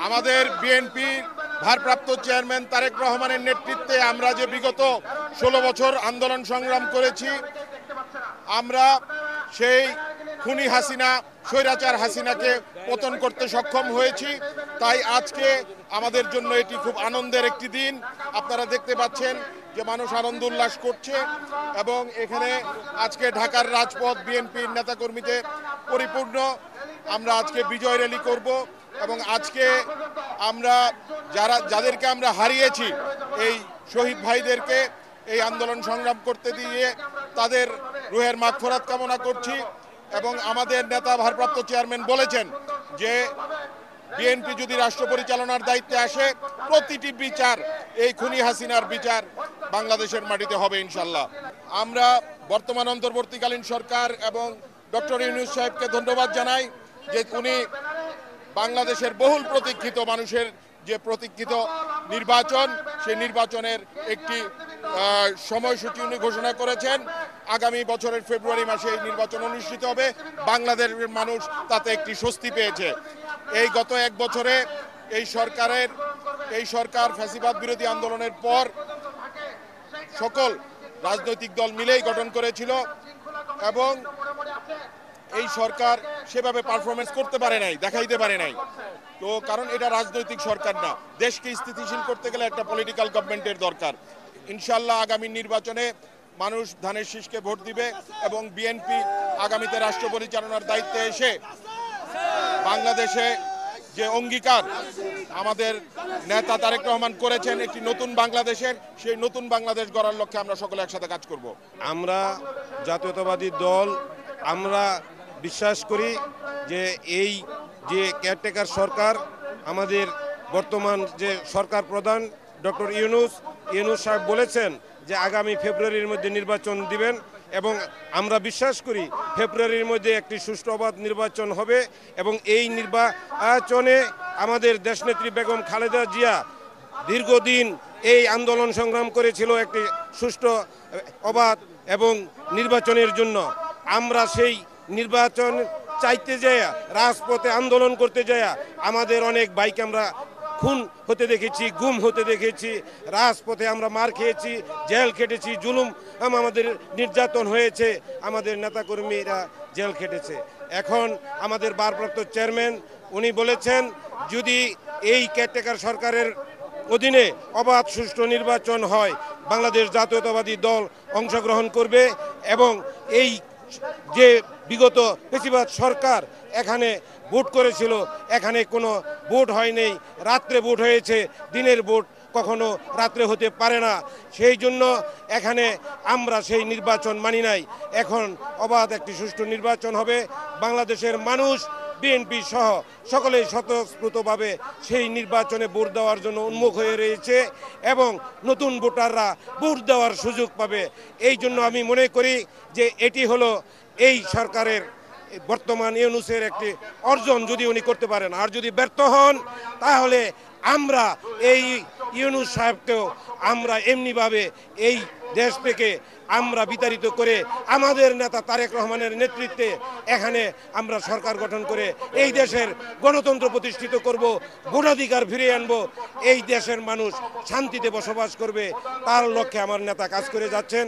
আমাদের বিএনপি ভারপ্রাপ্ত চেয়ারম্যান তারেক রহমানের নেতৃত্বে আমরা যে বিগত 16 বছর আন্দোলন সংগ্রাম করেছি, আমরা সেই খুনি হাসিনা, স্বৈরাচার হাসিনাকে পতন করতে সক্ষম হয়েছি। তাই আজকে আমাদের জন্য এটি খুব আনন্দের একটি দিন। আপনারা দেখতে পাচ্ছেন যে মানুষ আনন্দ উল্লাস করছে এবং এখানে আজকে ঢাকার রাজপথ বিএনপির নেতাকর্মীতে পরিপূর্ণ। আমরা আজকে বিজয় র্যালি করব এবং আজকে আমরা যাদেরকে আমরা হারিয়েছি, এই শহীদ ভাইদেরকে এই আন্দোলন সংগ্রাম করতে দিয়ে তাদের রুহের মাগফিরাত কামনা করছি। এবং আমাদের নেতা ভারপ্রাপ্ত চেয়ারম্যান বলেছেন যে বিএনপি যদি রাষ্ট্র পরিচালনার দায়িত্বে আসে, প্রতিটি বিচার, এই খুনি হাসিনার বিচার বাংলাদেশের মাটিতে হবে ইনশাল্লাহ। আমরা বর্তমান অন্তর্বর্তীকালীন সরকার এবং ডক্টর ইউনূস সাহেবকে ধন্যবাদ জানাই যে উনি বাংলাদেশের বহুল প্রতীক্ষিত, মানুষের যে প্রতীক্ষিত নির্বাচন, সেই নির্বাচনের একটি সময়সূচি উনি ঘোষণা করেছেন। আগামী বছরের ফেব্রুয়ারি মাসে এই নির্বাচন অনুষ্ঠিত হবে। বাংলাদেশের মানুষ তাতে একটি স্বস্তি পেয়েছে। এই গত এক বছরে এই সরকার ফ্যাসিবাদ বিরোধী আন্দোলনের পর সকল রাজনৈতিক দল মিলেই গঠন করেছিল এবং এই সরকার সেভাবে পারফরমেন্স করতে পারে নাই, দেখাইতে পারে নাই। তো কারণ এটা রাজনৈতিক সরকার না, দেশকে স্থিতিশীল করতে গেলে একটা পলিটিক্যাল গভর্নমেন্টের দরকার। ইনশাল্লাহ আগামী নির্বাচনে মানুষ ধানের শীষকে ভোট দিবে এবং বিএনপি আগামীতে রাষ্ট্র পরিচালনার দায়িত্বে এসে বাংলাদেশে যে অঙ্গীকার আমাদের নেতা তারেক রহমান করেছেন একটি নতুন বাংলাদেশের, সেই নতুন বাংলাদেশ গড়ার লক্ষ্যে আমরা সকলে একসাথে কাজ করব। আমরা জাতীয়তাবাদী দল আমরা বিশ্বাস করি যে এই যে কেয়ারটেকার সরকার, আমাদের বর্তমান যে সরকার প্রধান ডক্টর ইউনূস সাহেব বলেছেন যে আগামী ফেব্রুয়ারির মধ্যে নির্বাচন দিবেন এবং আমরা বিশ্বাস করি ফেব্রুয়ারির মধ্যে একটি সুষ্ঠু অবাধ নির্বাচন হবে এবং এই নির্বাচনে আমাদের দেশনেত্রী বেগম খালেদা জিয়া দীর্ঘদিন এই আন্দোলন সংগ্রাম করেছিল একটি সুষ্ঠু অবাধ এবং নির্বাচনের জন্য। আমরা সেই নির্বাচন চাইতে যাইয়া, রাজপথে আন্দোলন করতে যাইয়া আমাদের অনেক ভাইকে আমরা খুন হতে দেখেছি, গুম হতে দেখেছি, রাজপথে আমরা মার খেয়েছি, জেল খেটেছি, জুলুম আমাদের নির্যাতন হয়েছে, আমাদের নেতাকর্মীরা জেল খেটেছে। এখন আমাদের ভারপ্রাপ্ত চেয়ারম্যান উনি বলেছেন যদি এই কেয়ারটেকার সরকারের অধীনে অবাধ সুষ্ঠু নির্বাচন হয়, বাংলাদেশ জাতীয়তাবাদী দল অংশগ্রহণ করবে এবং এই যে বিগত ফ্যাসিবাদ সরকার এখানে ভোট করেছিল, এখানে কোনো ভোট হয়নি, রাত্রে ভোট হয়েছে, দিনের ভোট কখনো রাত্রে হতে পারে না। সেই জন্য এখানে আমরা সেই নির্বাচন মানি নাই। এখন অবাধ একটি সুষ্ঠু নির্বাচন হবে। বাংলাদেশের মানুষ বিএনপি সহ সকলেই স্বতঃস্ফূর্তভাবে সেই নির্বাচনে ভোট দেওয়ার জন্য উন্মুখ হয়ে রয়েছে এবং নতুন ভোটাররা ভোট দেওয়ার সুযোগ পাবে। এই জন্য আমি মনে করি যে এটি হলো এই সরকারের বর্তমান ইউনূসের একটি অর্জন, যদি উনি করতে পারেন। আর যদি ব্যর্থ হন তাহলে আমরা এই ইউনূস সাহেবকেও আমরা এমনিভাবে এই দেশ থেকে আমরা বিতাড়িত করে আমাদের নেতা তারেক রহমানের নেতৃত্বে এখানে আমরা সরকার গঠন করে এই দেশের গণতন্ত্র প্রতিষ্ঠিত করব, ভোটাধিকার ফিরিয়ে আনব, এই দেশের মানুষ শান্তিতে বসবাস করবে, তার লক্ষ্যে আমার নেতা কাজ করে যাচ্ছেন।